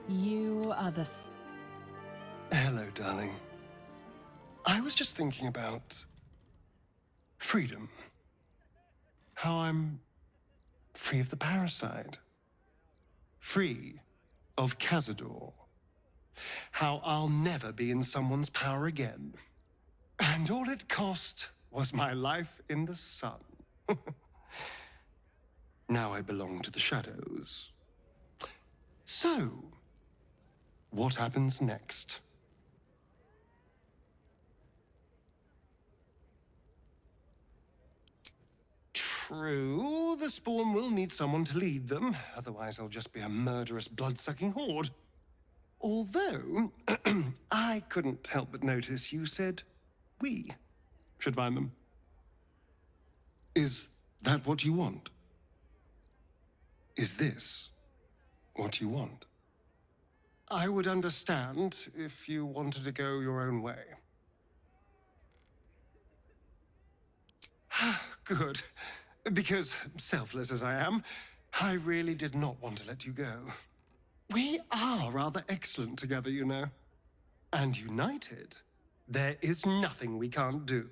You are the... Hello, darling. I was just thinking about freedom. How I'm free of the parasite. Free of Cazador. How I'll never be in someone's power again. And all it cost was my life in the sun. Now I belong to the shadows. So, what happens next? True, the Spawn will need someone to lead them, otherwise they'll just be a murderous, blood-sucking horde. Although, I couldn't help but notice you said we should find them. Is that what you want? Is this what you want? I would understand if you wanted to go your own way. Good. Because, selfless as I am, I really did not want to let you go. We are rather excellent together, you know. And united, there is nothing we can't do.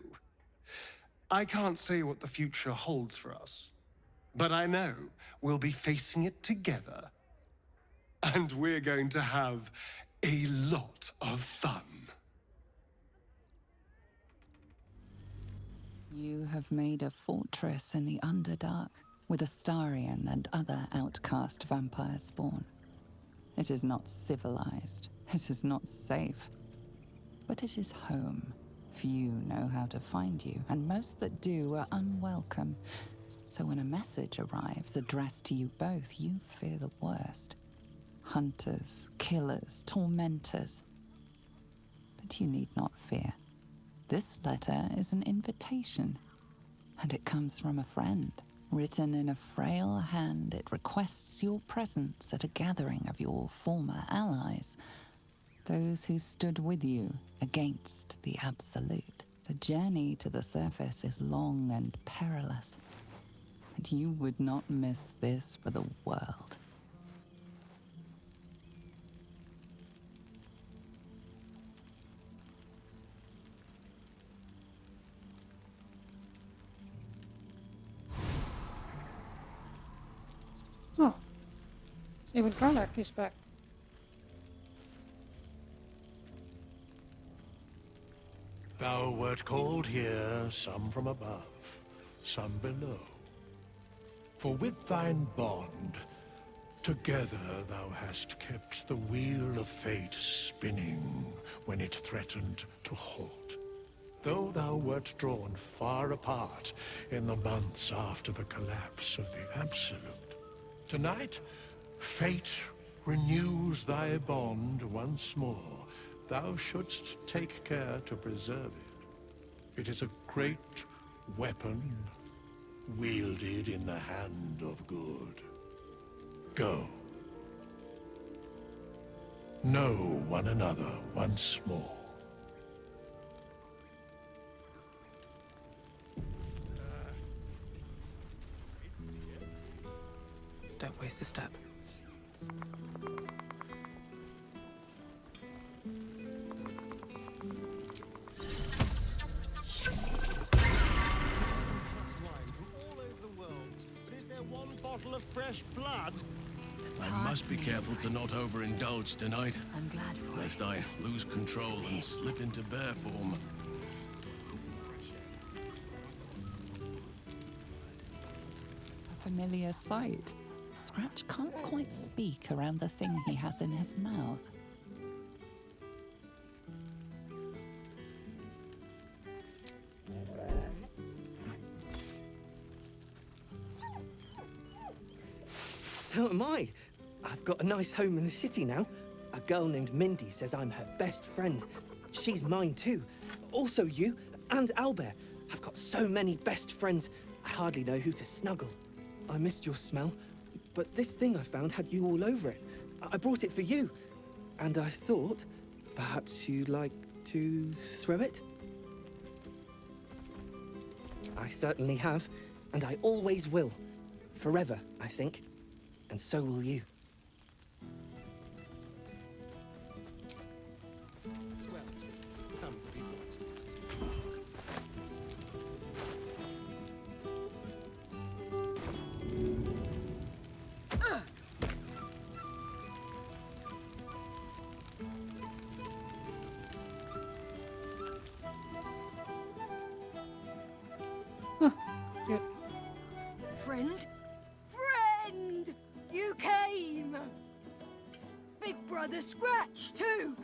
I can't say what the future holds for us, but I know we'll be facing it together. And we're going to have a lot of fun. You have made a fortress in the Underdark with Astarion and other outcast vampire spawn. It is not civilized, it is not safe, but it is home. Few know how to find you, and most that do are unwelcome. So when a message arrives addressed to you both, you fear the worst. Hunters, killers, tormentors. But you need not fear. This letter is an invitation, and it comes from a friend. Written in a frail hand, it requests your presence at a gathering of your former allies, those who stood with you against the Absolute. The journey to the surface is long and perilous, and you would not miss this for the world. Oh, even Karlach is back. Thou wert called here, some from above, some below. For with thine bond, together thou hast kept the wheel of fate spinning when it threatened to halt. Though thou wert drawn far apart in the months after the collapse of the Absolute, tonight, fate renews thy bond once more. Thou shouldst take care to preserve it. It is a great weapon, wielded in the hand of good. Go. Know one another once more. Don't waste a step. Of fresh blood? I must be careful to not overindulge tonight, I'm glad for lest it. I lose control and slip into bear form. A familiar sight. Scratch can't quite speak around the thing he has in his mouth. So am I. I've got a nice home in the city now. A girl named Mindy says I'm her best friend. She's mine too. Also you and Owlbear. I've got so many best friends, I hardly know who to snuggle. I missed your smell, but this thing I found had you all over it. I brought it for you. And I thought, perhaps you'd like to throw it? I certainly have, and I always will. Forever, I think. And so will you. Friend? Friend! You came! Big brother Scratch, too!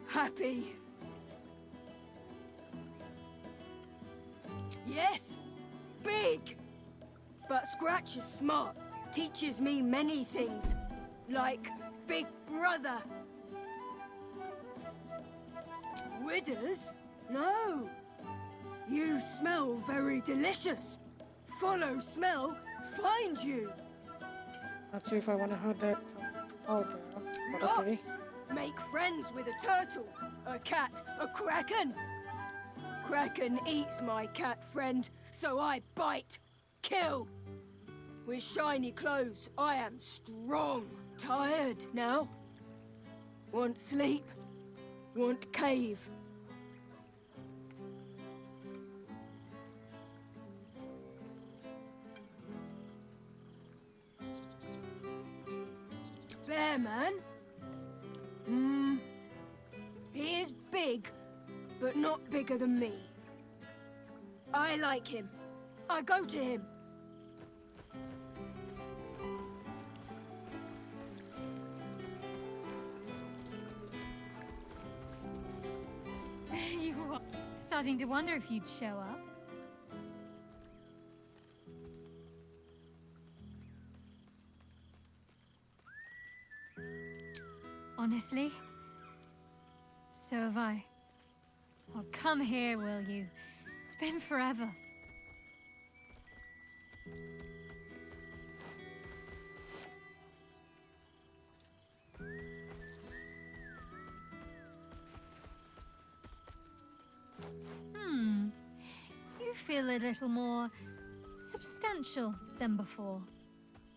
Happy. Yes, big! But Scratch is smart. Teaches me many things. Like Big Brother. Withers? No. You smell very delicious. Follow smell, find you. Let's see if I want to hurt that Owlbear. Okay. Lots. Make friends with a turtle, a cat, a kraken. Kraken eats my cat friend, so I bite, kill. With shiny clothes, I am strong. Tired now. Want sleep. Want cave. Bear man? He is big, but not bigger than me. I like him. I go to him. There you are. Starting to wonder if you'd show up. Honestly, so have I. Oh, come here, will you? It's been forever. You feel a little more substantial than before.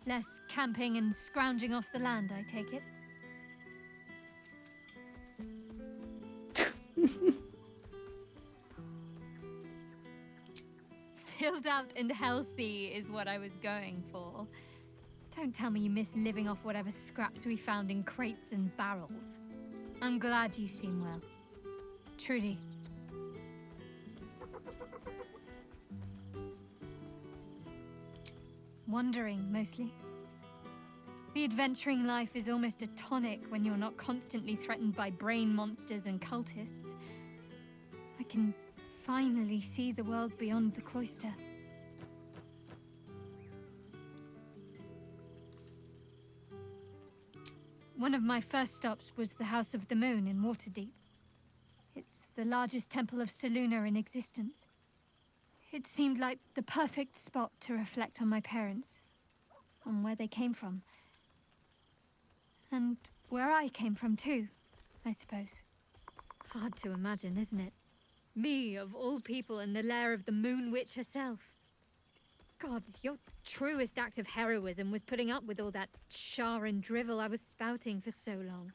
Less camping and scrounging off the land, I take it. Filled out and healthy is what I was going for. Don't tell me you miss living off whatever scraps we found in crates and barrels. I'm glad you seem well. Truly. Wandering, mostly. The adventuring life is almost a tonic when you're not constantly threatened by brain monsters and cultists. I can finally see the world beyond the cloister. One of my first stops was the House of the Moon in Waterdeep. It's the largest temple of Selûne in existence. It seemed like the perfect spot to reflect on my parents, on where they came from. And where I came from too, I suppose. Hard to imagine, isn't it? Me, of all people, in the lair of the Moon Witch herself. God, your truest act of heroism was putting up with all that char and drivel I was spouting for so long.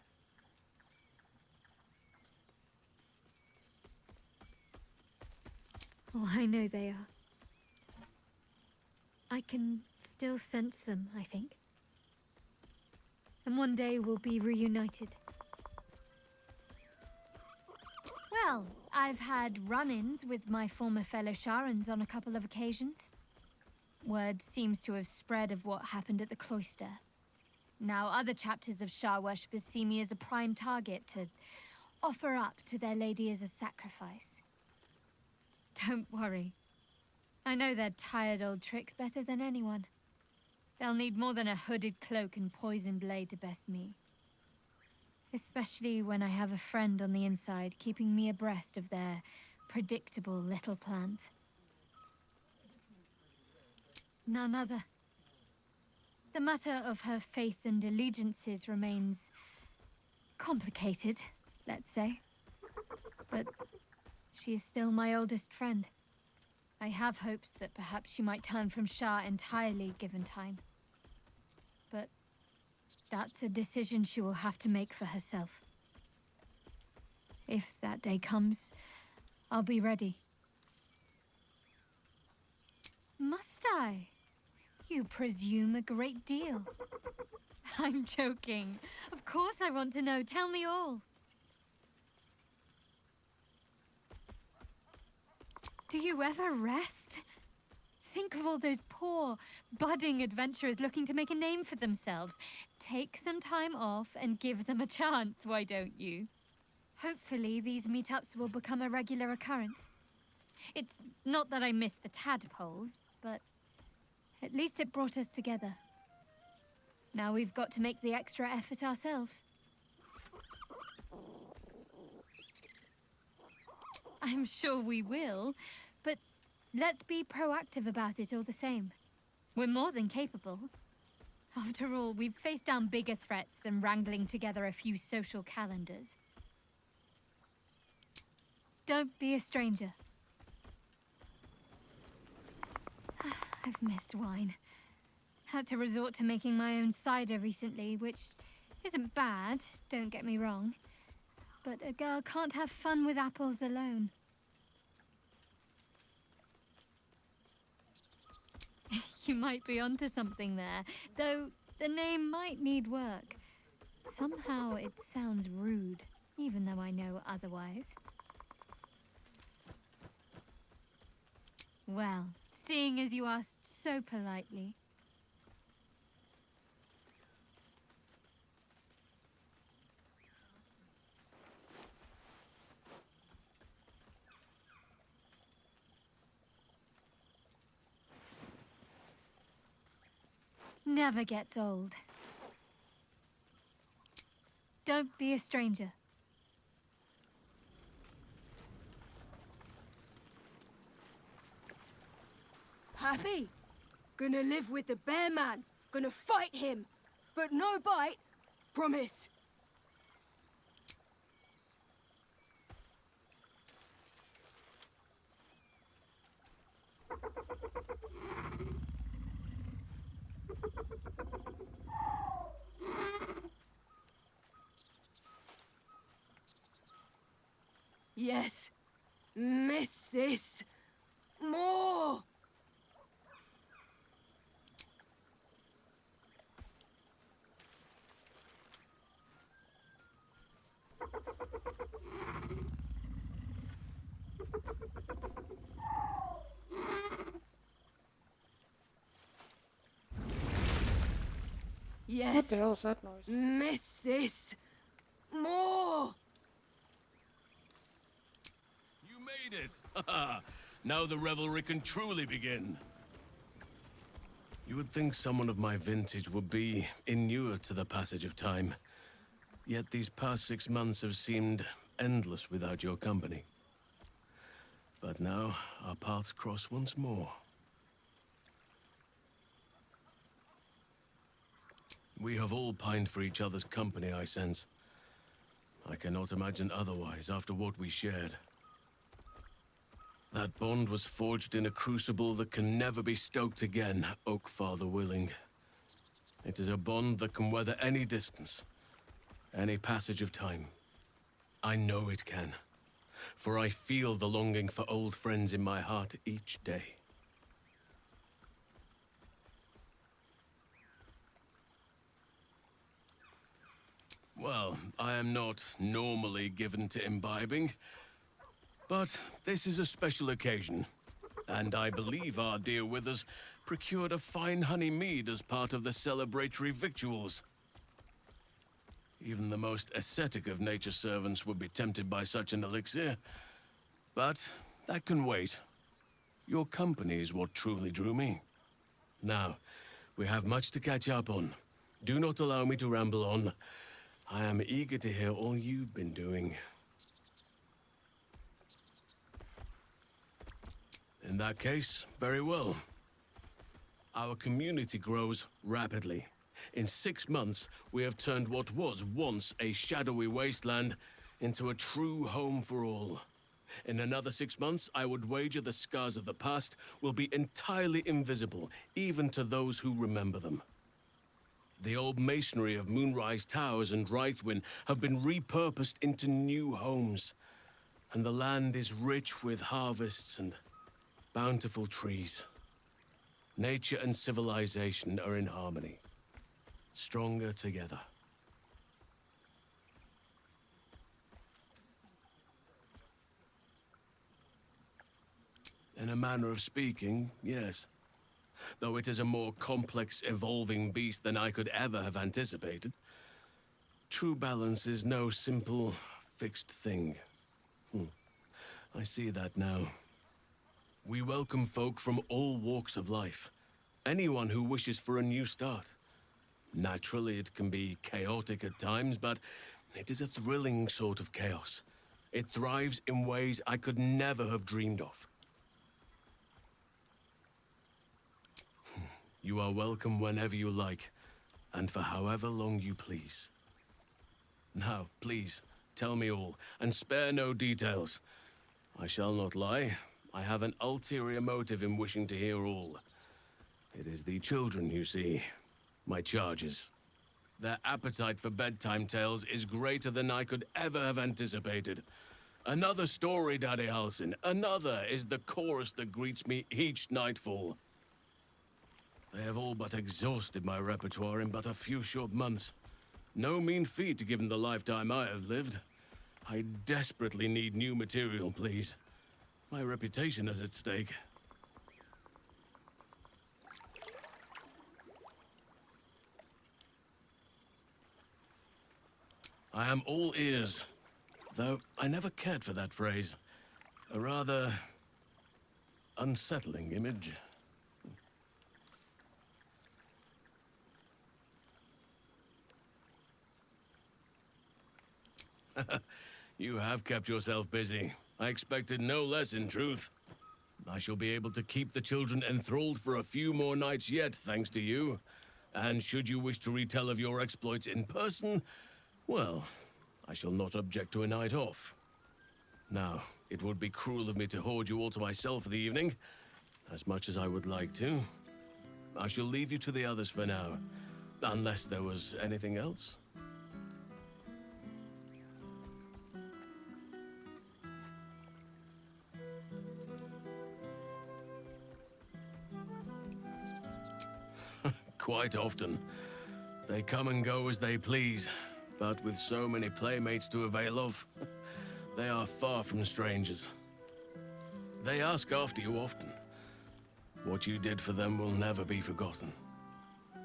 Oh, I know they are. I can still sense them, I think. And one day we'll be reunited. Well, I've had run-ins with my former fellow Sharans on a couple of occasions. Word seems to have spread of what happened at the cloister. Now other chapters of Shar worshippers see me as a prime target to offer up to their lady as a sacrifice. Don't worry. I know their tired old tricks better than anyone. They'll need more than a hooded cloak and poison blade to best me. Especially when I have a friend on the inside keeping me abreast of their predictable little plans. None other. The matter of her faith and allegiances remains complicated, let's say. But she is still my oldest friend. I have hopes that perhaps she might turn from Shar entirely given time. But that's a decision she will have to make for herself. If that day comes, I'll be ready. Must I? You presume a great deal. I'm joking. Of course I want to know. Tell me all. Do you ever rest? Think of all those poor, budding adventurers looking to make a name for themselves. Take some time off and give them a chance, why don't you? Hopefully, these meetups will become a regular occurrence. It's not that I miss the tadpoles, but at least it brought us together. Now we've got to make the extra effort ourselves. I'm sure we will, but let's be proactive about it all the same. We're more than capable. After all, we've faced down bigger threats than wrangling together a few social calendars. Don't be a stranger. I've missed wine. Had to resort to making my own cider recently, which isn't bad, don't get me wrong. But a girl can't have fun with apples alone. You might be onto something there, though the name might need work. Somehow it sounds rude, even though I know otherwise. Well, seeing as you asked so politely. Never gets old. Don't be a stranger. Happy? Gonna live with the bear man. Gonna fight him. But no bite. Promise. Yes. Miss this. More. Yes. What the hell is that noise? Miss this. More. You made it! Now the revelry can truly begin. You would think someone of my vintage would be inured to the passage of time. Yet these past 6 months have seemed endless without your company. But now, our paths cross once more. We have all pined for each other's company, I sense. I cannot imagine otherwise after what we shared. That bond was forged in a crucible that can never be stoked again, Oak Father willing. It is a bond that can weather any distance, any passage of time. I know it can, for I feel the longing for old friends in my heart each day. Well, I am not normally given to imbibing, but this is a special occasion, and I believe our dear Withers procured a fine honey mead as part of the celebratory victuals. Even the most ascetic of nature's servants would be tempted by such an elixir, but that can wait. Your company is what truly drew me. Now, we have much to catch up on. Do not allow me to ramble on. I am eager to hear all you've been doing. In that case, very well. Our community grows rapidly. In 6 months, we have turned what was once a shadowy wasteland into a true home for all. In another 6 months, I would wager the scars of the past will be entirely invisible, even to those who remember them. The old masonry of Moonrise Towers and Rythwin have been repurposed into new homes, and the land is rich with harvests and bountiful trees. Nature and civilization are in harmony, stronger together. In a manner of speaking, yes. though it is a more complex, evolving beast than I could ever have anticipated. True balance is no simple, fixed thing. I see that now. We welcome folk from all walks of life. Anyone who wishes for a new start. Naturally, it can be chaotic at times, but it is a thrilling sort of chaos. It thrives in ways I could never have dreamed of. You are welcome whenever you like, and for however long you please. Now, please, tell me all, and spare no details. I shall not lie. I have an ulterior motive in wishing to hear all. It is the children, you see. My charges. Their appetite for bedtime tales is greater than I could ever have anticipated. Another story, Daddy Halsin. Another is the chorus that greets me each nightfall. They have all but exhausted my repertoire in but a few short months. No mean feat given the lifetime I have lived. I desperately need new material, please. My reputation is at stake. I am all ears, though I never cared for that phrase. A rather unsettling image. You have kept yourself busy. I expected no less, in truth. I shall be able to keep the children enthralled for a few more nights yet, thanks to you. And should you wish to retell of your exploits in person, well, I shall not object to a night off. Now, it would be cruel of me to hoard you all to myself for the evening, as much as I would like to. I shall leave you to the others for now, unless there was anything else. Quite often. They come and go as they please, but with so many playmates to avail of, they are far from strangers. They ask after you often. What you did for them will never be forgotten.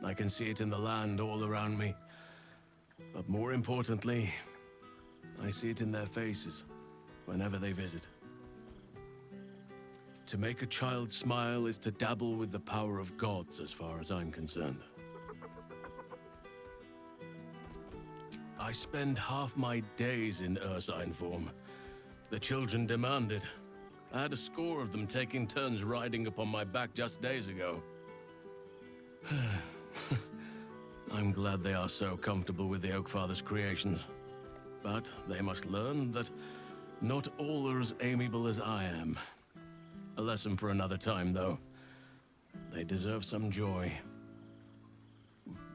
I can see it in the land all around me. But more importantly, I see it in their faces whenever they visit. To make a child smile is to dabble with the power of gods, as far as I'm concerned. I spend half my days in ursine form. The children demand it. I had a score of them taking turns riding upon my back just days ago. I'm glad they are so comfortable with the Oakfather's creations. But they must learn that not all are as amiable as I am. A lesson for another time, though. They deserve some joy.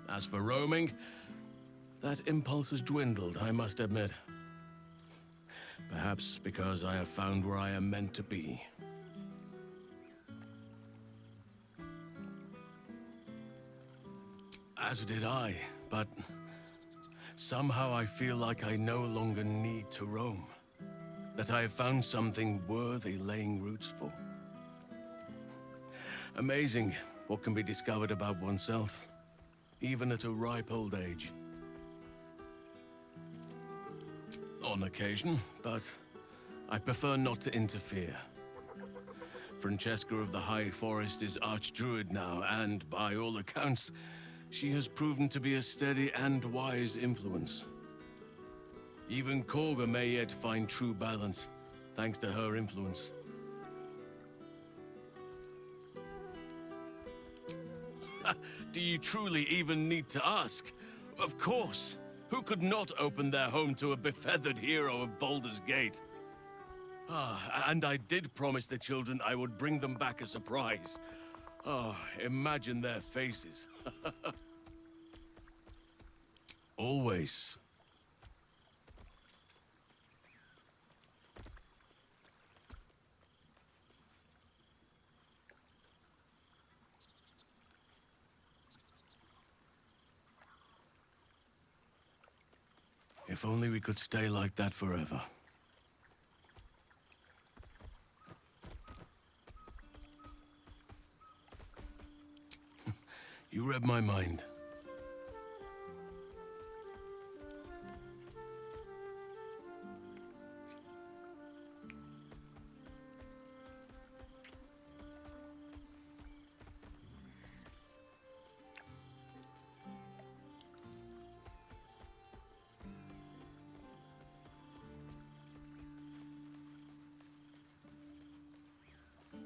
As for roaming, that impulse has dwindled, I must admit. Perhaps because I have found where I am meant to be. As did I, but somehow I feel like I no longer need to roam. That I have found something worthy laying roots for. Amazing what can be discovered about oneself, even at a ripe old age. On occasion, but I prefer not to interfere. Francesca of the High Forest is Archdruid now, and by all accounts, she has proven to be a steady and wise influence. Even Korga may yet find true balance, thanks to her influence. Do you truly even need to ask? Of course! Who could not open their home to a befeathered hero of Baldur's Gate? And I did promise the children I would bring them back a surprise. Imagine their faces. Always. If only we could stay like that forever. read my mind.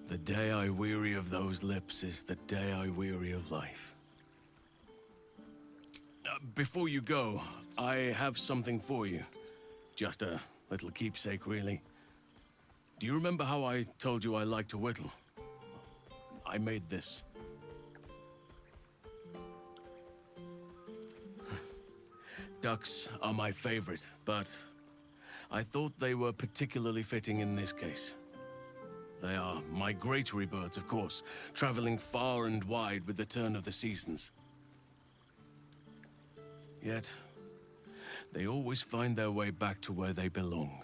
The day I weary of those lips is the day I weary of life. Before you go, I have something for you. Just a little keepsake, really. Do you remember how I told you I like to whittle? I made this. Ducks are my favorite, but I thought they were particularly fitting in this case. They are migratory birds, of course, traveling far and wide with the turn of the seasons. Yet, they always find their way back to where they belong.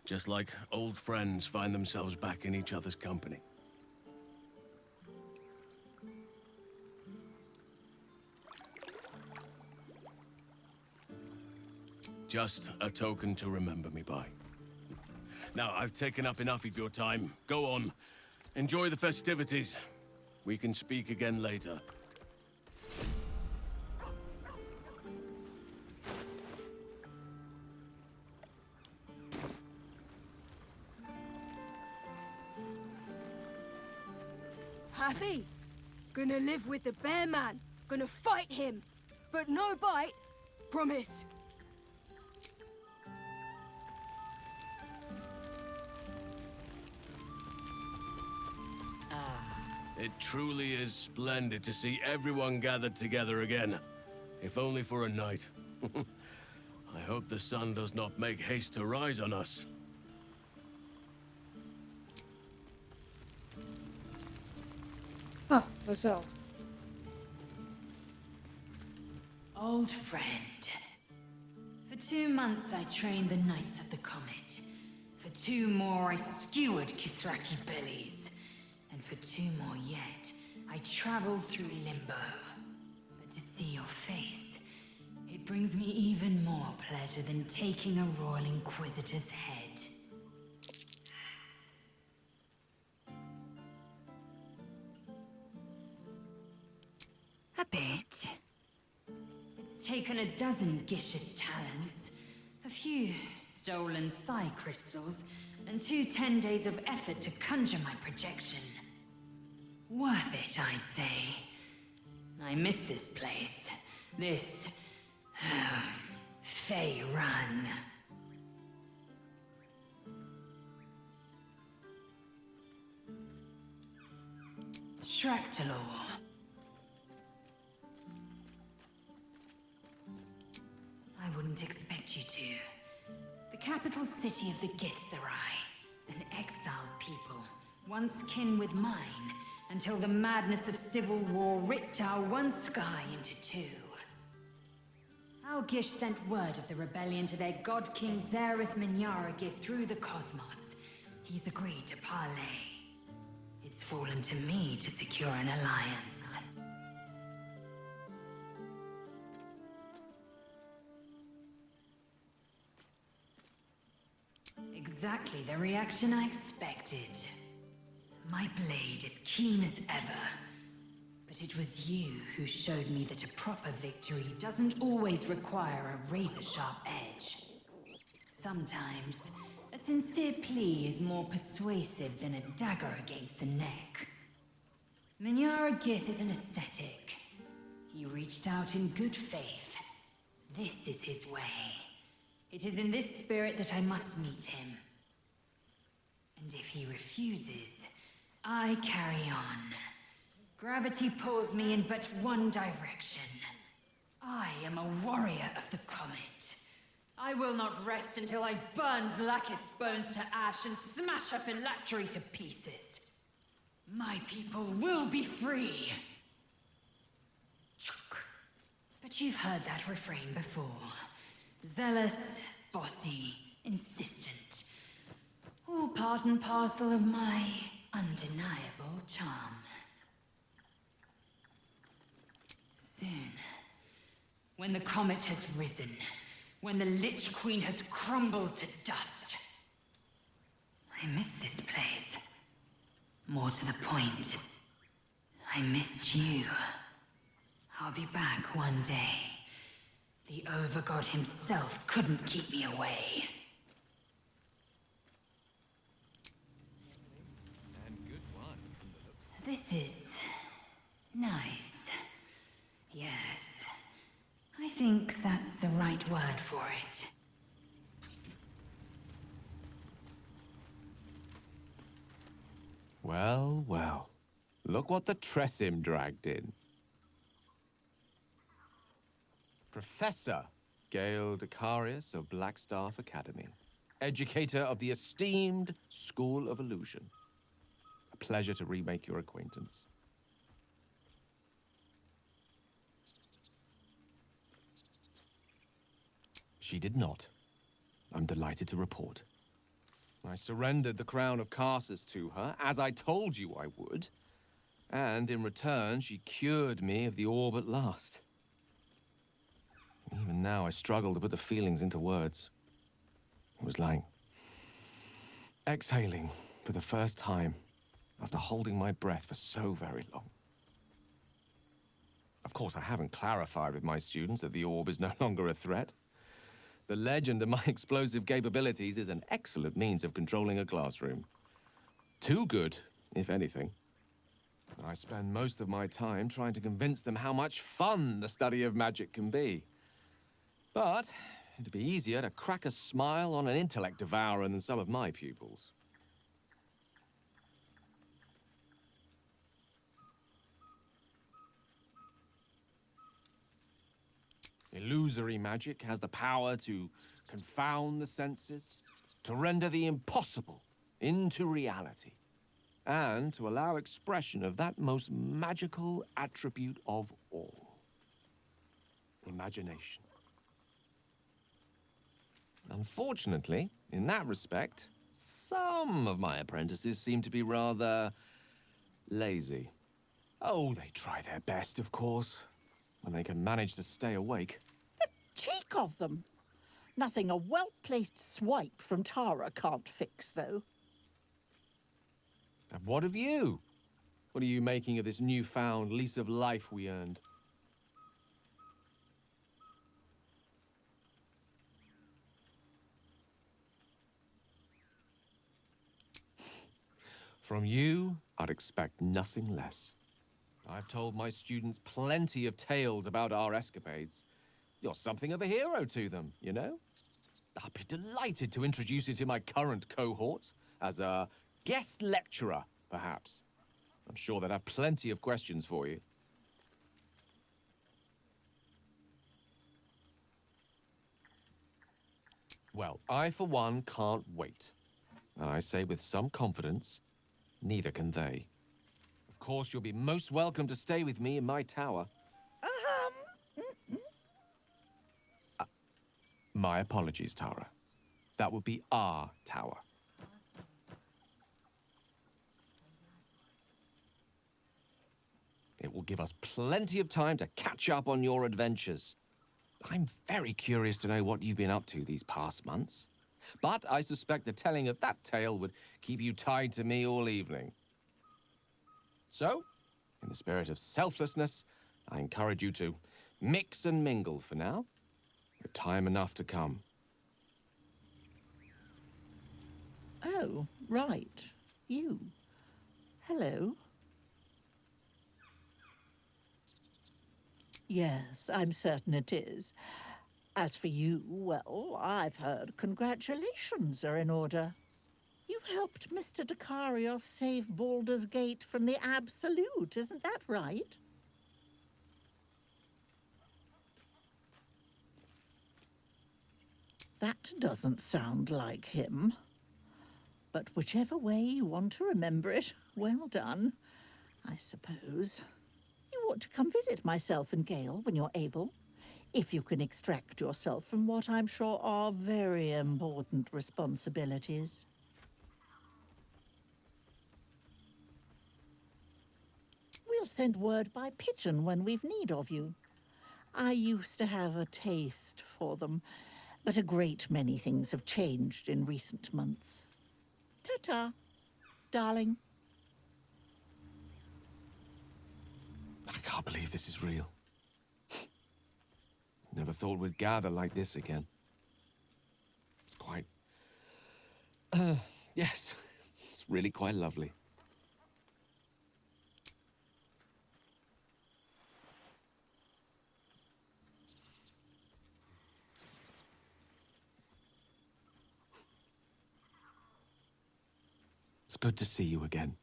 Just like old friends find themselves back in each other's company. Just a token to remember me by. Now, I've taken up enough of your time. Go on. Enjoy the festivities. We can speak again later. Happy? Gonna live with the bear man. Gonna fight him. But no bite. Promise. It truly is splendid to see everyone gathered together again. If only for a night. I hope the sun does not make haste to rise on us. Ah, Lae'zel. Old friend. For 2 months I trained the Knights of the Comet. For 2 more I skewered Kithraki bellies. And for 2 more yet, I traveled through Limbo. But to see your face, it brings me even more pleasure than taking a Royal Inquisitor's head. A bit. It's taken a dozen Gish's talents, a few stolen psi crystals, and 2 10 days of effort to conjure my projection. Worth it, I'd say. I miss this place. This... Fey Run. Shractalor. I wouldn't expect you to. The capital city of the Githzerai. An exiled people, once kin with mine, until the madness of civil war ripped our one sky into 2. Our Gish sent word of the rebellion to their god king Zareth Minyaragith through the cosmos. He's agreed to parley. It's fallen to me to secure an alliance. Exactly the reaction I expected. My blade is keen as ever. But it was you who showed me that a proper victory doesn't always require a razor-sharp edge. Sometimes, a sincere plea is more persuasive than a dagger against the neck. Minyaragith is an ascetic. He reached out in good faith. This is his way. It is in this spirit that I must meet him. And if he refuses, I carry on. Gravity pulls me in but one direction. I am a warrior of the comet. I will not rest until I burn Vlaakith's bones to ash and smash her phylactery to pieces. My people will be free. But you've heard that refrain before. Zealous, bossy, insistent. All part and parcel of my undeniable charm. Soon, when the comet has risen, when the Lich Queen has crumbled to dust. I miss this place. More to the point, I missed you. I'll be back one day. The Overgod himself couldn't keep me away. This is... nice. Yes. I think that's the right word for it. Well, well. Look what the Tressym dragged in. Professor Gale Decarius of Blackstaff Academy. Educator of the esteemed School of Illusion. A pleasure to remake your acquaintance. She did not. I'm delighted to report. I surrendered the crown of Karsus to her, as I told you I would. And in return, she cured me of the orb at last. Even now, I struggle to put the feelings into words. It was like exhaling for the first time after holding my breath for so very long. Of course, I haven't clarified with my students that the orb is no longer a threat. The legend of my explosive capabilities is an excellent means of controlling a classroom. Too good, if anything. I spend most of my time trying to convince them how much fun the study of magic can be. But it'd be easier to crack a smile on an intellect devourer than some of my pupils. Illusory magic has the power to confound the senses, to render the impossible into reality, and to allow expression of that most magical attribute of all, imagination. Unfortunately, in that respect, some of my apprentices seem to be rather lazy. Oh, they try their best, of course, when they can manage to stay awake. The cheek of them! Nothing a well-placed swipe from Tara can't fix, though. And what of you? What are you making of this newfound lease of life we earned? From you, I'd expect nothing less. I've told my students plenty of tales about our escapades. You're something of a hero to them, you know? I'd be delighted to introduce you to my current cohort as a guest lecturer, perhaps. I'm sure they'd have plenty of questions for you. Well, I, for one, can't wait. And I say with some confidence, neither can they. Of course, you'll be most welcome to stay with me in my tower. My apologies, Tara. That would be our tower. It will give us plenty of time to catch up on your adventures. I'm very curious to know what you've been up to these past months. But I suspect the telling of that tale would keep you tied to me all evening. So, in the spirit of selflessness, I encourage you to mix and mingle for now, with time enough to come. Oh, right. You. Hello. Yes, I'm certain it is. As for you, well, I've heard congratulations are in order. You helped Mr. Decarius save Baldur's Gate from the Absolute, isn't that right? That doesn't sound like him. But whichever way you want to remember it, well done, I suppose. You ought to come visit myself and Gale when you're able, if you can extract yourself from what I'm sure are very important responsibilities. We'll send word by pigeon when we've need of you. I used to have a taste for them, but a great many things have changed in recent months. Ta-ta, darling. I can't believe this is real. Never thought we'd gather like this again. It's quite... yes. It's really quite lovely. It's good to see you again.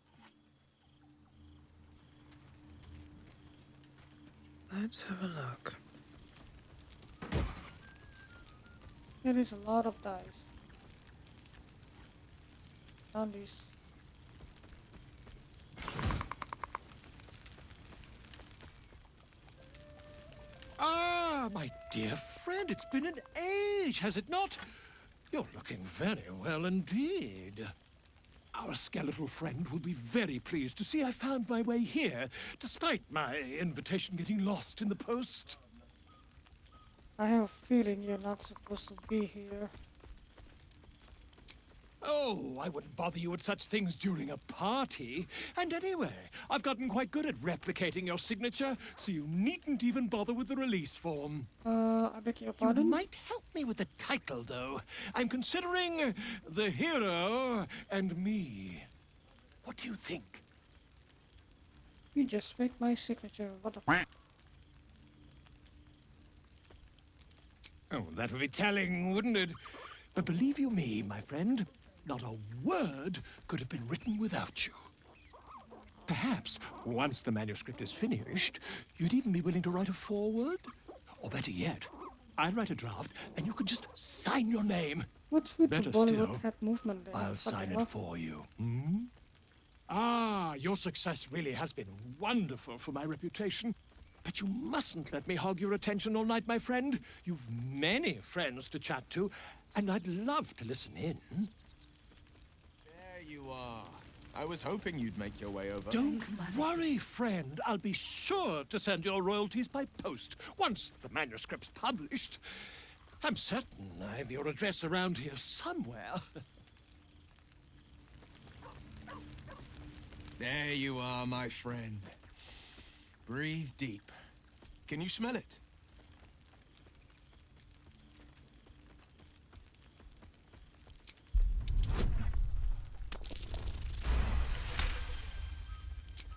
Let's have a look. There is a lot of dice. On these. Ah, my dear friend, it's been an age, has it not? You're looking very well indeed. Our skeletal friend will be very pleased to see I found my way here, despite my invitation getting lost in the post. I have a feeling you're not supposed to be here. Oh, I wouldn't bother you with such things during a party. And anyway, I've gotten quite good at replicating your signature, so you needn't even bother with the release form. I beg your pardon? You might help me with the title, though. I'm considering The Hero and Me. What do you think? You just make my signature. What the f? Oh, that would be telling, wouldn't it? But believe you me, my friend, not a word could have been written without you. Perhaps, once the manuscript is finished, you'd even be willing to write a foreword? Or better yet, I'll write a draft and you could just sign your name. What's with Better the Bollywood still, head movement there? I'll sign it for you. Hmm? Ah, your success really has been wonderful for my reputation. But you mustn't let me hog your attention all night, my friend. You've many friends to chat to, and I'd love to listen in. There you are. I was hoping you'd make your way over. Don't worry, friend. I'll be sure to send your royalties by post once the manuscript's published. I'm certain I have your address around here somewhere. There you are, my friend. Breathe deep. Can you smell it?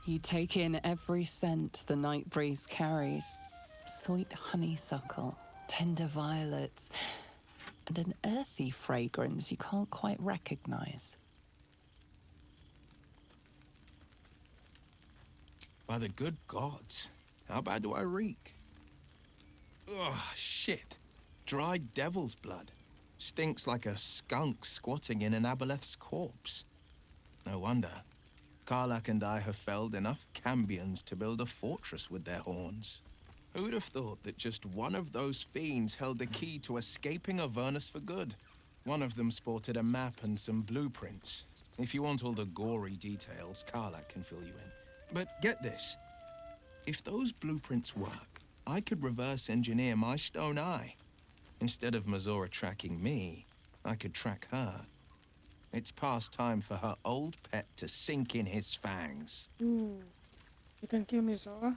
You take in every scent the night breeze carries. Sweet honeysuckle, tender violets, and an earthy fragrance you can't quite recognize. By the good gods, how bad do I reek? Ugh, shit. Dried devil's blood. Stinks like a skunk squatting in an aboleth's corpse. No wonder. Karlach and I have felled enough cambions to build a fortress with their horns. Who'd have thought that just one of those fiends held the key to escaping Avernus for good? One of them sported a map and some blueprints. If you want all the gory details, Karlach can fill you in. But get this. If those blueprints work, I could reverse engineer my stone eye. Instead of Mazora tracking me, I could track her. It's past time for her old pet to sink in his fangs. Ooh. You can kill me, Zora?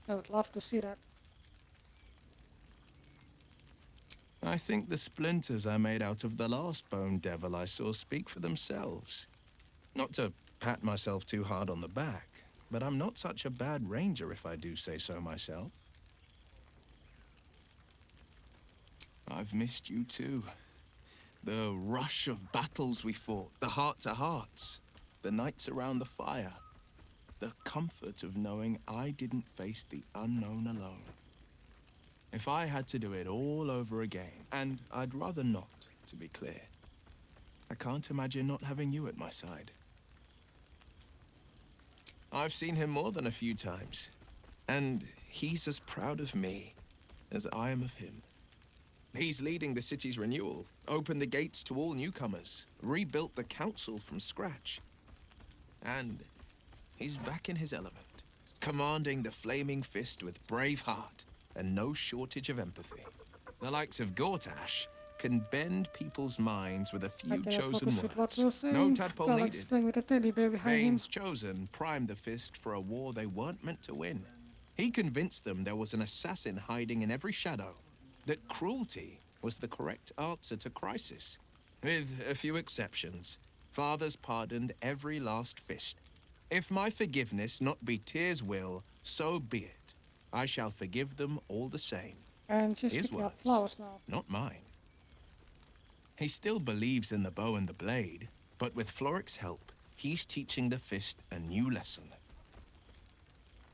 I would love to see that. I think the splinters I made out of the last bone devil I saw speak for themselves. Not to pat myself too hard on the back, but I'm not such a bad ranger if I do say so myself. I've missed you too. The rush of battles we fought, the heart-to-hearts, the nights around the fire, the comfort of knowing I didn't face the unknown alone. If I had to do it all over again, and I'd rather not, to be clear, I can't imagine not having you at my side. I've seen him more than a few times, and he's as proud of me as I am of him. He's leading the city's renewal, opened the gates to all newcomers, rebuilt the council from scratch. And he's back in his element, commanding the Flaming Fist with brave heart. and no shortage of empathy. The likes of Gortash can bend people's minds with a few Okay, chosen focus with what words. we're saying. No tadpole Karlach's needed. playing with a teddy bear behind him. Vane's chosen primed the Fist for a war they weren't meant to win. He convinced them there was an assassin hiding in every shadow, that cruelty was the correct answer to crisis. With a few exceptions, fathers pardoned every last Fist. If my forgiveness not be Tyr's will, so be it. I shall forgive them all the same. And she's His picking up words, flowers now. not mine. He still believes in the bow and the blade, but with Floric's help, he's teaching the Fist a new lesson.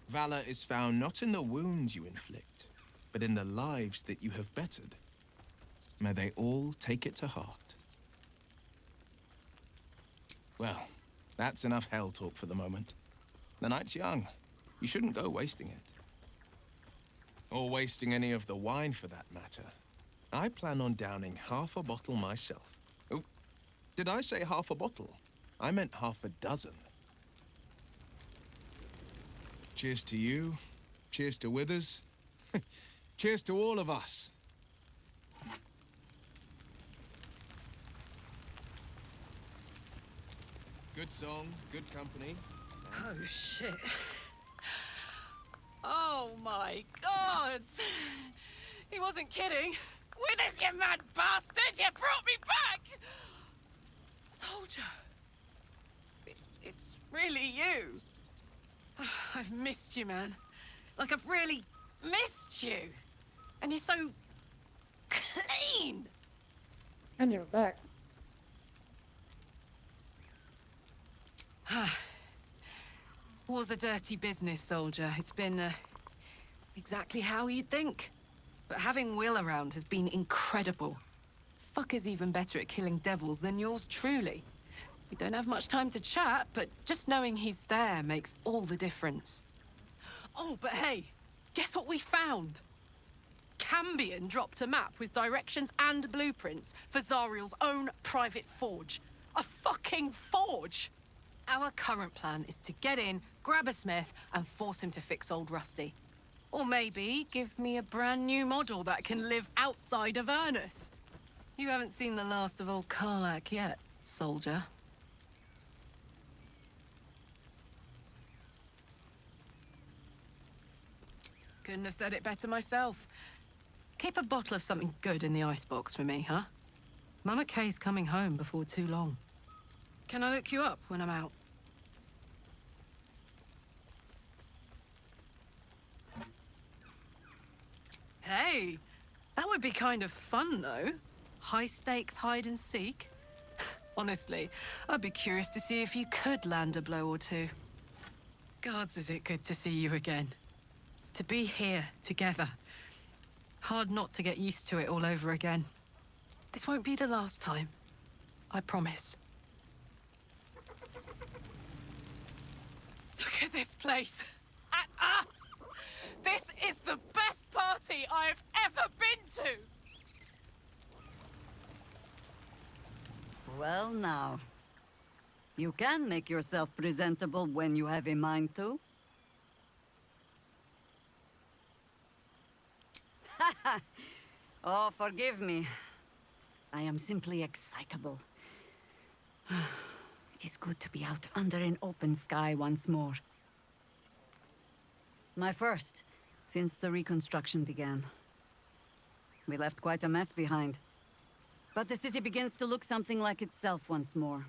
Valor is found not in the wounds you inflict, but in the lives that you have bettered. May they all take it to heart. Well, that's enough hell talk for the moment. The night's young. You shouldn't go wasting it. Or wasting any of the wine for that matter. I plan on downing half a bottle myself. Oh, did I say half a bottle? I meant half a dozen. Cheers to you. Cheers to Withers. Cheers to all of us. Good song, good company. Oh, shit. Oh, my God! He wasn't kidding. Withers, you mad bastard! You brought me back! Soldier. It's really you. I've missed you, man. Like, I've really missed you. And you're so clean. And you're back. War's a dirty business, soldier. It's been, exactly how you'd think. But having Wyll around has been incredible. Fucker's even better at killing devils than yours truly. We don't have much time to chat, but just knowing he's there makes all the difference. Oh, but hey, guess what we found? Cambion dropped a map with directions and blueprints for Zariel's own private forge. A fucking forge! Our current plan is to get in, grab a smith, and force him to fix old Rusty. Or maybe give me a brand new model that can live outside of Ernest. You haven't seen the last of old Karlach yet, soldier. Couldn't have said it better myself. Keep a bottle of something good in the icebox for me, huh? Mama Kay's coming home before too long. Can I look you up when I'm out? Hey, that would be kind of fun, though. High-stakes hide and seek. Honestly, I'd be curious to see if you could land a blow or two. Gods, is it good to see you again. To be here, together. Hard not to get used to it all over again. This won't be the last time. I promise. Look at this place. At us! This is the best party I've ever been to! Well now. You can make yourself presentable when you have a mind to. Oh, forgive me. I am simply excitable. It is good to be out under an open sky once more. My first, since the reconstruction began. We left quite a mess behind. But the city begins to look something like itself once more.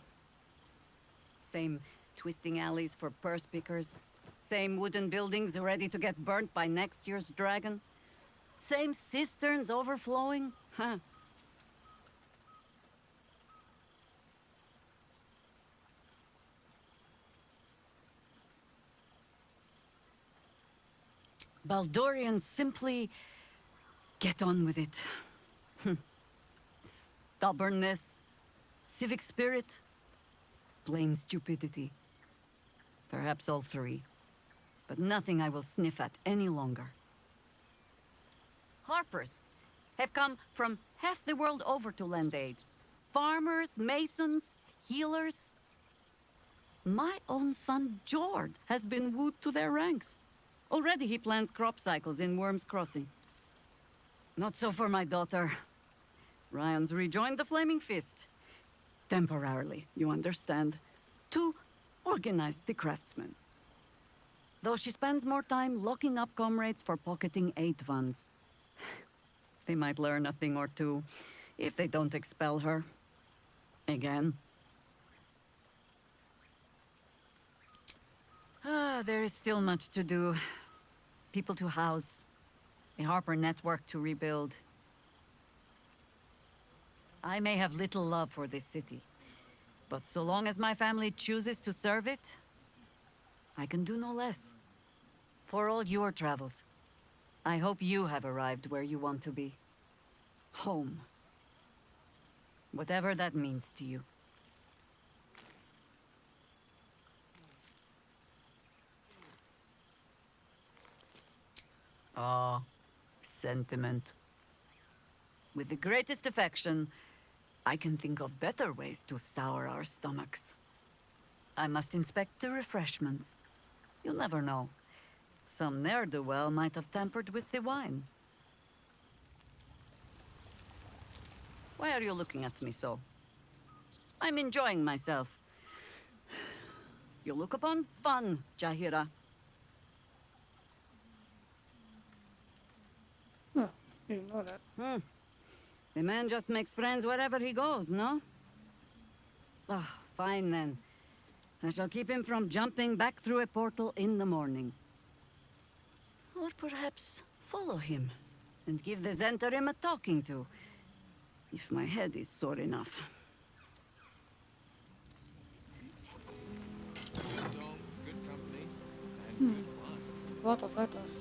Same twisting alleys for purse pickers. Same wooden buildings ready to get burnt by next year's dragon. Same cisterns overflowing. Huh. Baldurians simply get on with it. Stubbornness, civic spirit, plain stupidity. Perhaps all three, but nothing I will sniff at any longer. Harpers have come from half the world over to lend aid. Farmers, masons, healers. My own son, Jord, has been wooed to their ranks. Already he plans crop cycles in Worm's Crossing. Not so for my daughter. Ryan's rejoined the Flaming Fist. Temporarily, you understand. To organize the craftsmen. Though she spends more time locking up comrades for pocketing aid funds. They might learn a thing or two, if they don't expel her. Again. There is still much to do. People to house. A Harper network to rebuild. I may have little love for this city, but so long as my family chooses to serve it, I can do no less. For all your travels, I hope you have arrived where you want to be. Home. Whatever that means to you. Ah, sentiment. With the greatest affection, I can think of better ways to sour our stomachs. I must inspect the refreshments. You'll never know. Some ne'er-do-well might have tampered with the wine. Why are you looking at me so? I'm enjoying myself. You look upon fun, Jaheira. Huh, didn't know that. The man just makes friends wherever he goes, no? Ah, fine then. I shall keep him from jumping back through a portal in the morning. Or perhaps follow him and give the Zentarim a talking to, if my head is sore enough. Good song, good company, and good wine. Lot of letters.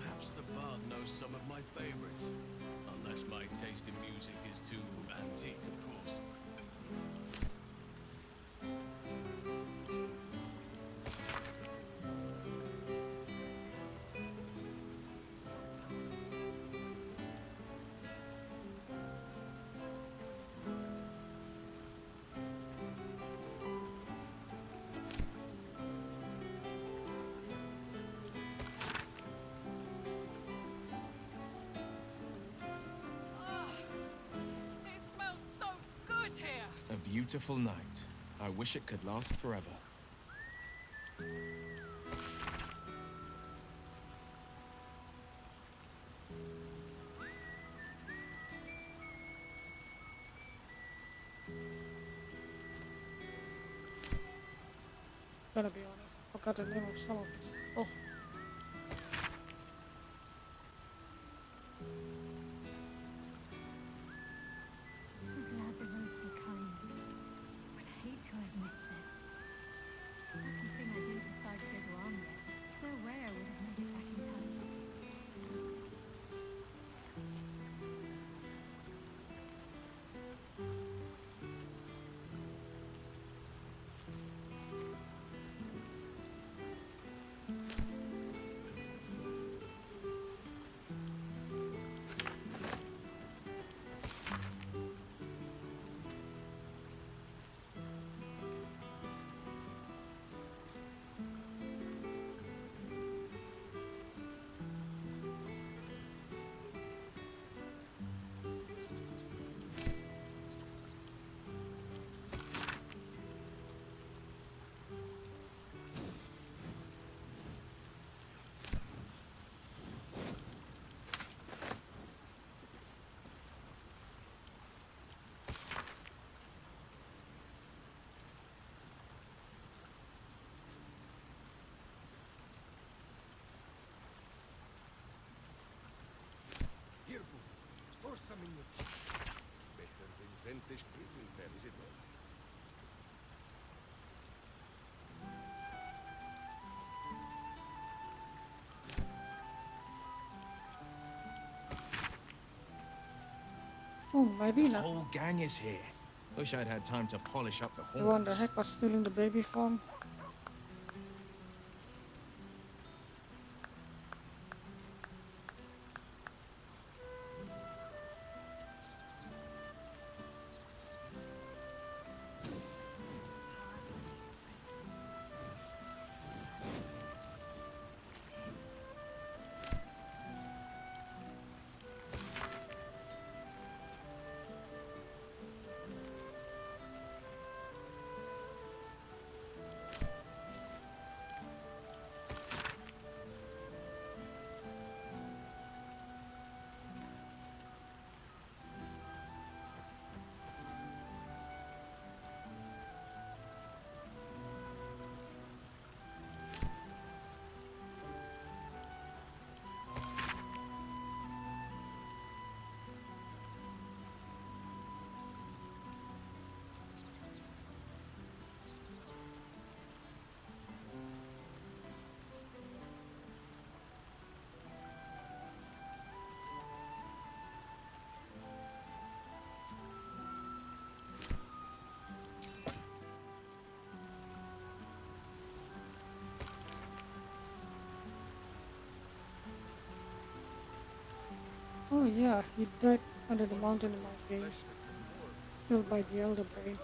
Perhaps the bard knows some of my favorites. Unless my taste in music is too antique, of course. A beautiful night. I wish it could last forever. Gotta be honest, I forgot the name of some of this. Oh. I'm glad the roads were kind, but I hate to have missed this. Lucky thing I didn't decide to go to arm yet. No way I would have made it back in time. British prison fare, is it not? Oh, maybe The not. whole gang is here. Wish I'd had time to polish up the The one horns. the heck was stealing the baby from. Oh yeah, he died under the mountain in my game. Killed by the Owlbear.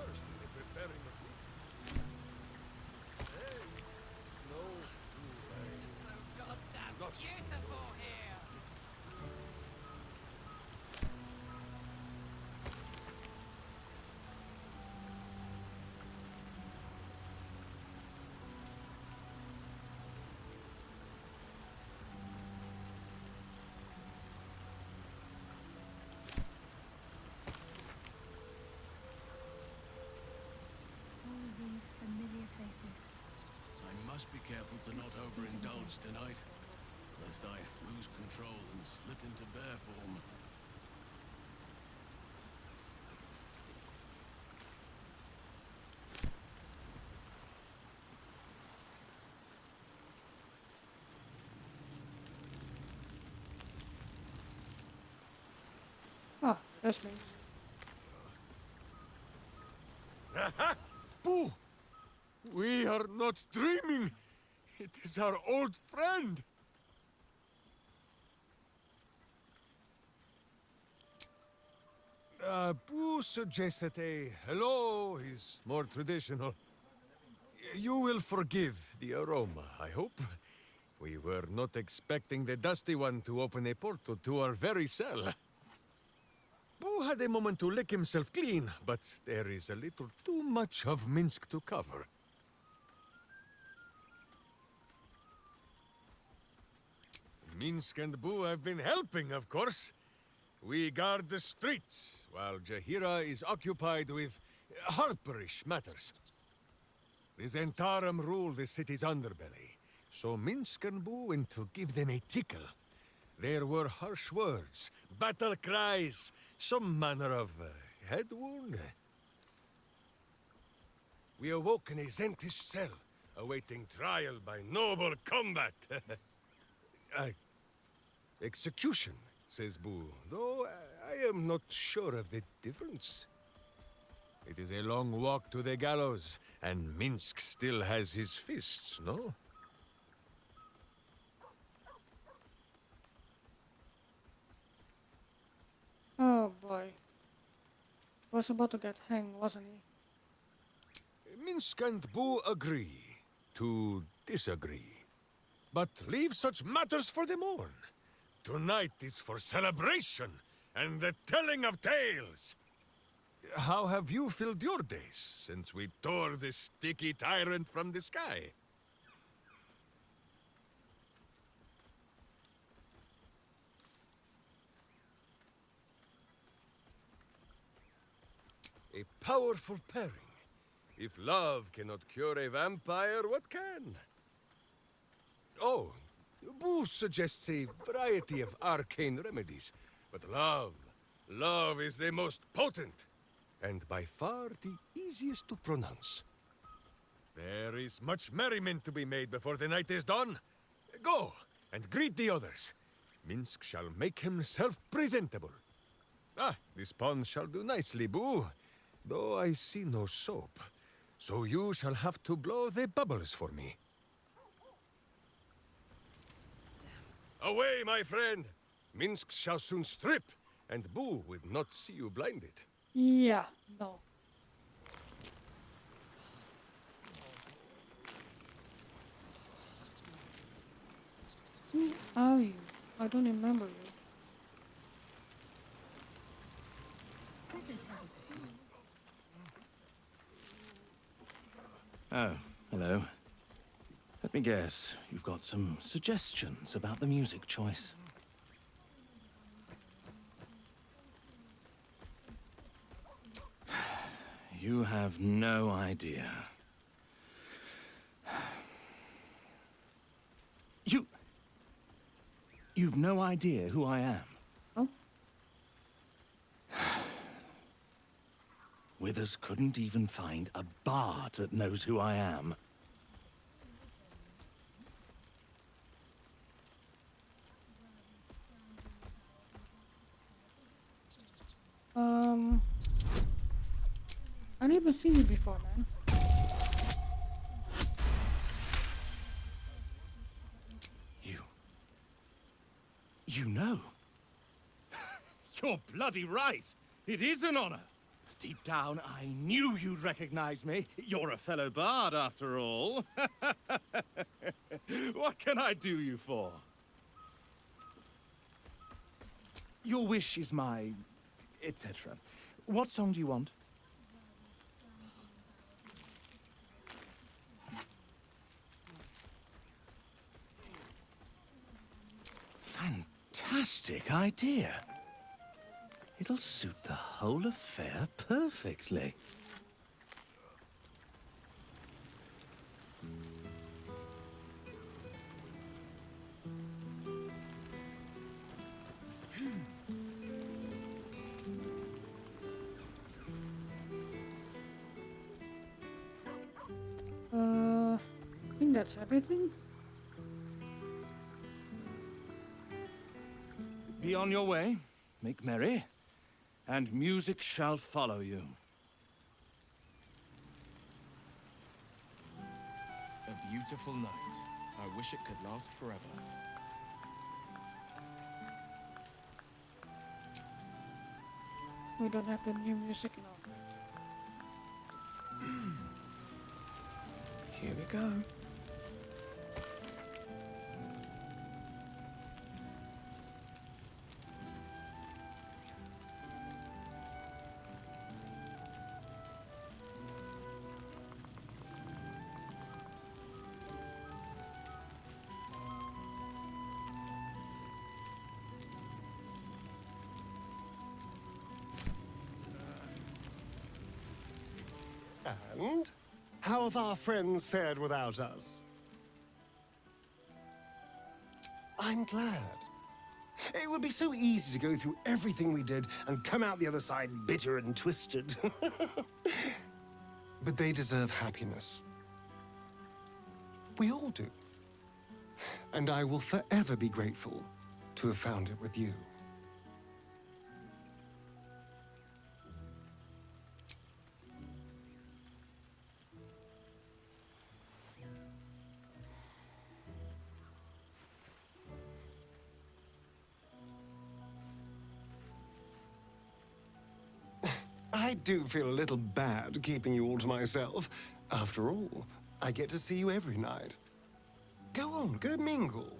I must be careful to not overindulge tonight, lest I lose control and slip into bear form. Ah, that's me. Aha! Boo! We are not dreaming! It is our old friend! Boo suggested a hello is more traditional. You will forgive the aroma, I hope. We were not expecting the Dusty One to open a portal to our very cell. Boo had a moment to lick himself clean, but there is a little too much of Minsc to cover. Minsc and Boo have been helping, of course. We guard the streets, while Jaheira is occupied with harperish matters. The Zentarum rule the city's underbelly, so Minsc and Boo went to give them a tickle. There were harsh words, battle cries, some manner of head wound. We awoke in a Zentish cell, awaiting trial by noble combat. Execution, says Boo, though I am not sure of the difference. It is a long walk to the gallows, and Minsc still has his fists, no? Oh boy. Was about to get hanged, wasn't he? Minsc and Boo agree to disagree. But leave such matters for the morn. Tonight is for celebration and the telling of tales. How have you filled your days since we tore this sticky tyrant from the sky? A powerful pairing. If love cannot cure a vampire, what can? Oh, Boo suggests a variety of arcane remedies, but love is the most potent. and by far the easiest to pronounce. There is much merriment to be made before the night is done. Go, and greet the others. Minsc shall make himself presentable. Ah, this pond shall do nicely, Boo. Though I see no soap, so you shall have to blow the bubbles for me. Away, my friend! Minsc shall soon strip, and Boo would not see you blinded. Yeah, no. Who are you? I don't remember you. Oh, hello. Let me guess, you've got some suggestions about the music choice. You have no idea. You've no idea who I am. Oh? Withers couldn't even find a bard that knows who I am. I've never seen you before, man. You know. You're bloody right. It is an honor. Deep down, I knew you'd recognize me. You're a fellow bard, after all. What can I do you for? Your wish is my... etc. What song do you want? Fantastic idea. It'll suit the whole affair perfectly. I think that's everything. Be on your way, make merry, and music shall follow you. A beautiful night. I wish it could last forever. We don't have the new music now. Here we go. And how have our friends fared without us? I'm glad. It would be so easy to go through everything we did and come out the other side bitter and twisted. But they deserve happiness. We all do. And I will forever be grateful to have found it with you. I do feel a little bad keeping you all to myself. After all, I get to see you every night. Go on, go mingle.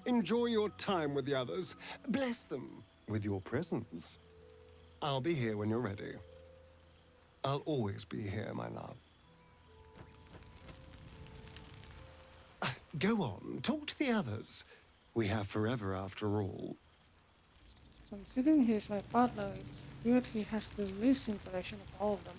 Enjoy your time with the others. Bless them with your presence. I'll be here when you're ready. I'll always be here, my love. Go on, talk to the others. We have forever after all. Considering he's my partner, it's weird he has the least interaction of all of them.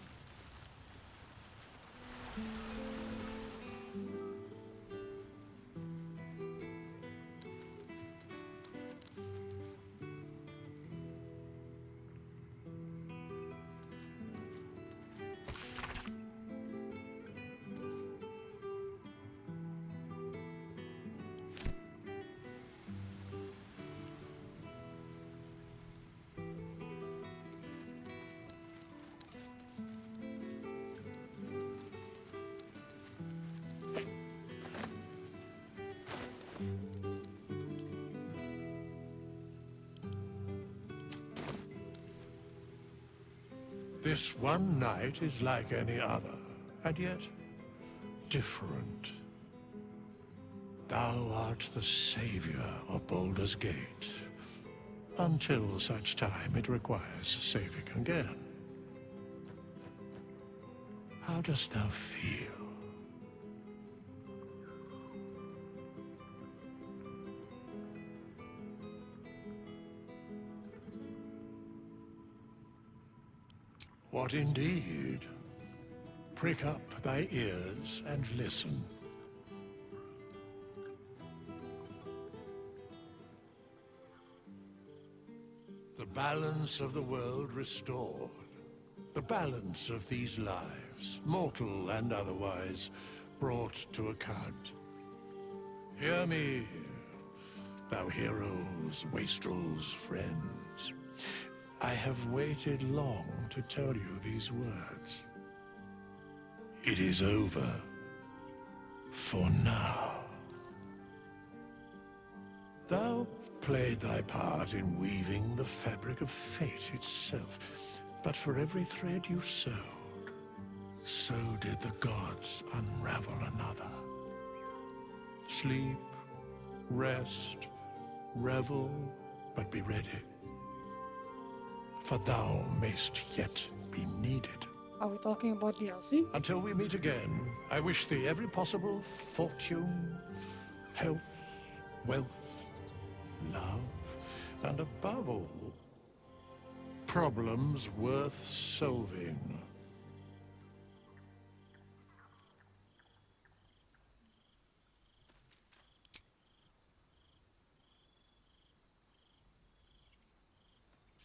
This one night is like any other, and yet different. Thou art the savior of Baldur's Gate, until such time it requires saving again. How dost thou feel? What indeed? Prick up thy ears and listen. The balance of the world restored. The balance of these lives, mortal and otherwise, brought to account. Hear me, thou heroes, wastrels, friends. I have waited long to tell you these words. It is over. For now. Thou played thy part in weaving the fabric of fate itself, but for every thread you sewed, so did the gods unravel another. Sleep, rest, revel, but be ready. For thou mayst yet be needed. Are we talking about DLC? Until we meet again, I wish thee every possible fortune, health, wealth, love, and above all, problems worth solving.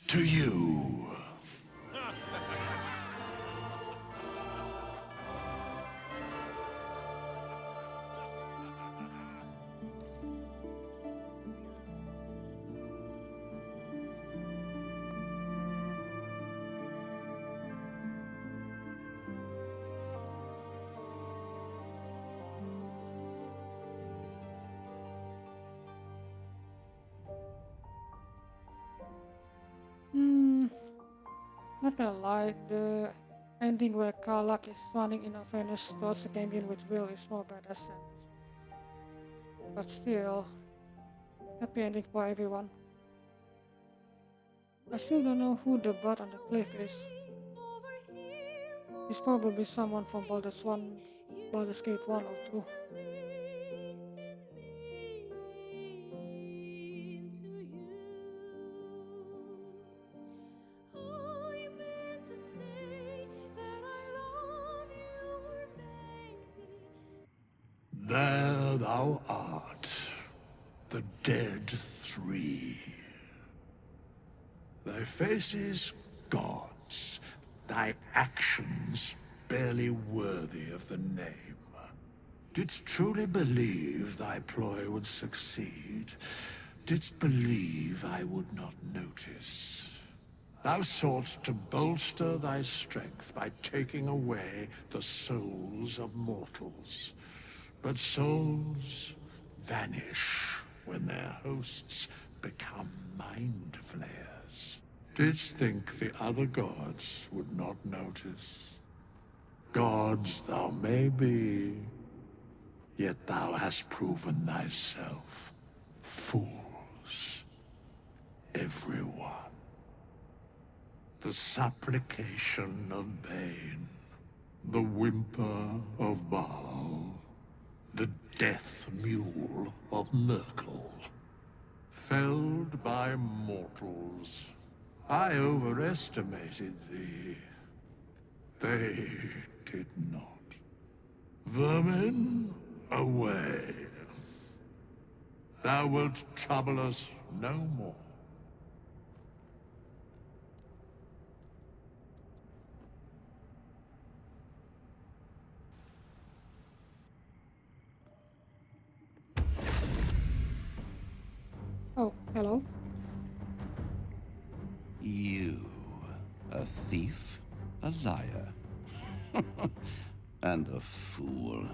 To you. Not gonna lie, the ending where Karlach is running in Avernus towards the Cambion with Wyll is more badass than this. But still, happy ending for everyone. I still don't know who the bird on the cliff is. It's probably someone from Baldur's Gate 1 or 2. There thou art, the dead three. Thy faces gods, thy actions barely worthy of the name. Didst truly believe thy ploy would succeed? Didst believe I would not notice? Thou sought to bolster thy strength by taking away the souls of mortals. But souls vanish when their hosts become mind flayers. Didst think the other gods would not notice? Gods thou may be, yet thou hast proven thyself fools. Everyone. The supplication of Bane, the whimper of Baal, the death mule of Merkel. Felled by mortals. I overestimated thee. They did not. Vermin, away. Thou wilt trouble us no more. Oh, hello. You, a thief, a liar, and a fool.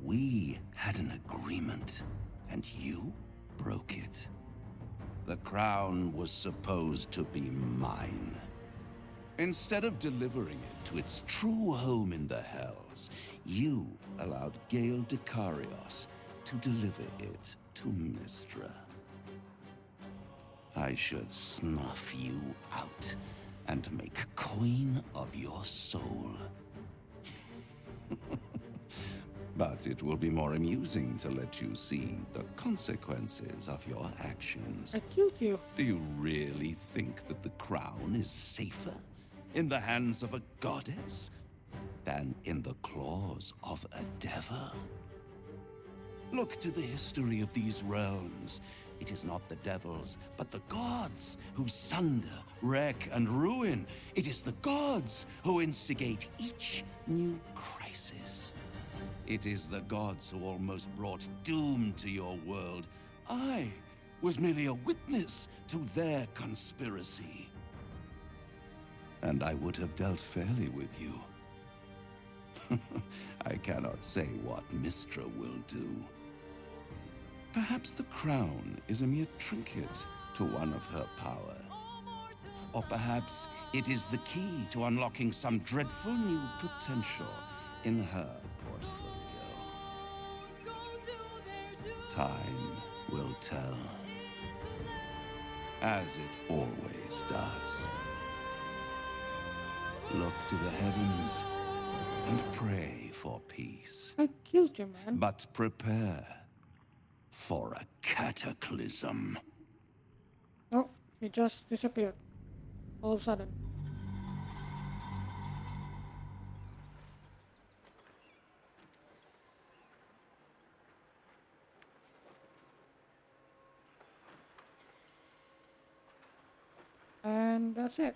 We had an agreement, and you broke it. The crown was supposed to be mine. Instead of delivering it to its true home in the Hells, you allowed Gale Dekarios to deliver it to Mystra. I should snuff you out and make coin of your soul. But it will be more amusing to let you see the consequences of your actions. I killed you. Do you really think that the crown is safer in the hands of a goddess than in the claws of a devil? Look to the history of these realms. It is not the devils, but the gods who sunder, wreck, and ruin. It is the gods who instigate each new crisis. It is the gods who almost brought doom to your world. I was merely a witness to their conspiracy. And I would have dealt fairly with you. I cannot say what Mystra will do. Perhaps the crown is a mere trinket to one of her power. Or perhaps it is the key to unlocking some dreadful new potential in her portfolio. Time will tell. As it always does. Look to the heavens and pray for peace. I killed you, man. But prepare for a cataclysm. Oh, he just disappeared. All of a sudden. And that's it.